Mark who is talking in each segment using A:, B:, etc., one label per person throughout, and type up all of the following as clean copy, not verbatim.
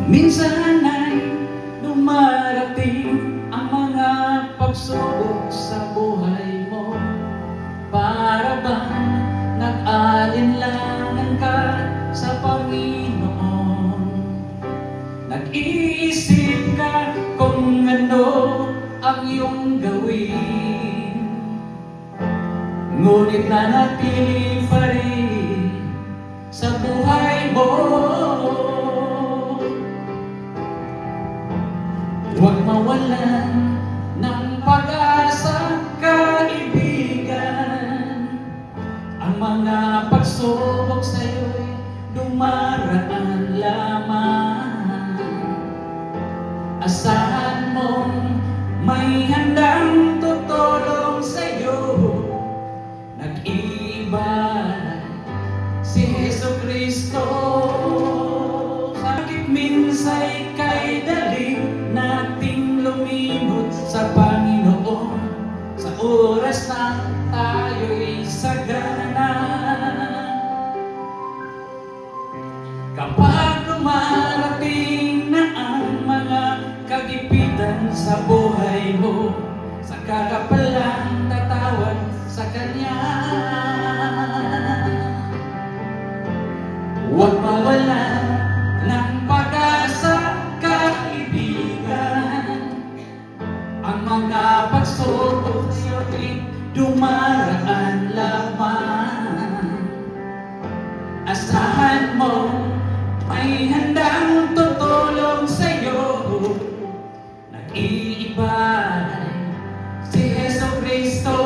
A: Minsan ay dumarating ang mga pagsubok sa buhay mo. Para bang nag-alinlangan ka sa Panginoon? Nag-iisip ka kung ano ang iyong gawin, ngunit nanatili pa rin sa buhay mo. Huwag mawalan ng pag-asa, kaibigan. Ang mga pagsubok sa'yo'y dumaraan lamang. Asahan mong may handang tutulong sa'yo. Nag-iiba si Jesucristo. Bakit minsa'y kay dali nating lumimot sa Panginoon sa oras na tayo'y sagana? Kapag dumarating na ang mga kagipitan sa buhay mo, saka ka palang tatawag sa Kanya. Huwag mawalan ng pag-asa, kaibigan. Ang mga pagsubok sa'yo'y dumaraan lamang. Asahan mo may handang tutulong sa'yo. Nag-iiba si Jesucristo.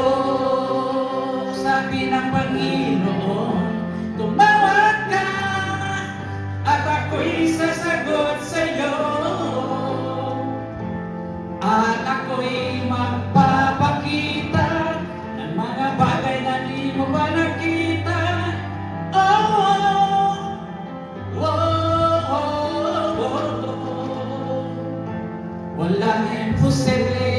A: Sabi ng Panginoon, tumawag ka at ako'y sasagot sa'yo, at ako'y magpapakita ng mga bagay na di mo pa nakita. Oh, oh, oh, oh, oh. Walang imposible